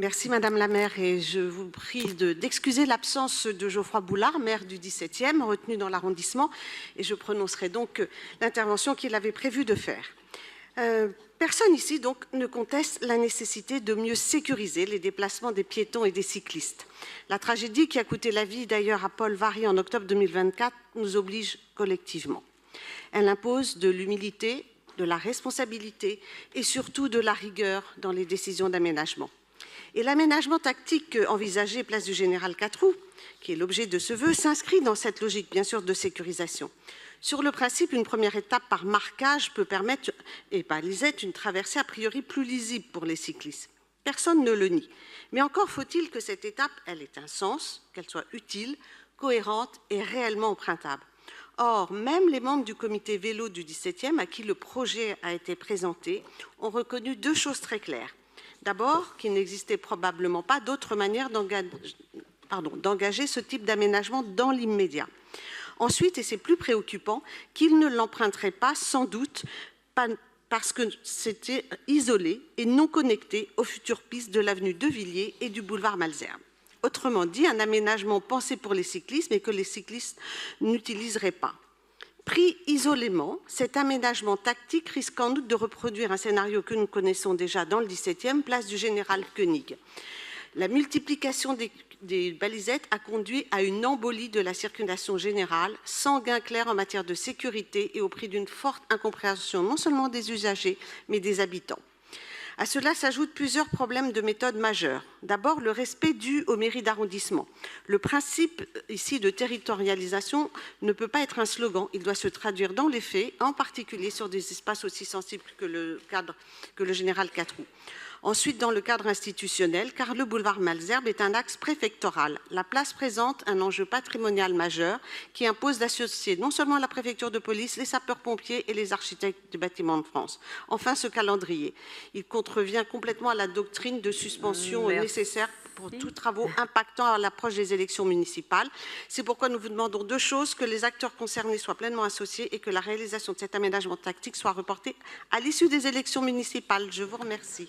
Merci Madame la maire et je vous prie d'excuser l'absence de Geoffroy Boulard, maire du 17e, retenu dans l'arrondissement, et je prononcerai donc l'intervention qu'il avait prévu de faire. Personne ici donc ne conteste la nécessité de mieux sécuriser les déplacements des piétons et des cyclistes. La tragédie qui a coûté la vie d'ailleurs à Paul Varry en octobre 2024 nous oblige collectivement. Elle impose de l'humilité, de la responsabilité et surtout de la rigueur dans les décisions d'aménagement. Et l'aménagement tactique envisagé place du Général 4 août, qui est l'objet de ce vœu, s'inscrit dans cette logique bien sûr de sécurisation. Sur le principe, une première étape par marquage peut permettre et par lisette une traversée a priori plus lisible pour les cyclistes. Personne ne le nie. Mais encore faut-il que cette étape, elle ait un sens, qu'elle soit utile, cohérente et réellement empruntable. Or, même les membres du comité vélo du 17e, à qui le projet a été présenté, ont reconnu deux choses très claires. D'abord, qu'il n'existait probablement pas d'autre manière d'engager ce type d'aménagement dans l'immédiat. Ensuite, et c'est plus préoccupant, qu'il ne l'emprunterait pas sans doute parce que c'était isolé et non connecté aux futures pistes de l'avenue de Villiers et du boulevard Malesherbes. Autrement dit, un aménagement pensé pour les cyclistes, mais que les cyclistes n'utiliseraient pas. Pris isolément, cet aménagement tactique risque en outre de reproduire un scénario que nous connaissons déjà dans le 17e, place du Général Koenig. La multiplication des balisettes a conduit à une embolie de la circulation générale, sans gain clair en matière de sécurité et au prix d'une forte incompréhension non seulement des usagers, mais des habitants. À cela s'ajoutent plusieurs problèmes de méthode majeurs. D'abord, le respect dû aux mairies d'arrondissement. Le principe ici de territorialisation ne peut pas être un slogan, il doit se traduire dans les faits, en particulier sur des espaces aussi sensibles que le Général 4 août. Ensuite, dans le cadre institutionnel, car le boulevard Malesherbes est un axe préfectoral. La place présente un enjeu patrimonial majeur qui impose d'associer non seulement la préfecture de police, les sapeurs-pompiers et les architectes du bâtiment de France. Enfin, ce calendrier, il contrevient complètement à la doctrine de suspension nécessaire pour tous travaux impactant à l'approche des élections municipales. C'est pourquoi nous vous demandons deux choses, que les acteurs concernés soient pleinement associés et que la réalisation de cet aménagement tactique soit reportée à l'issue des élections municipales. Je vous remercie.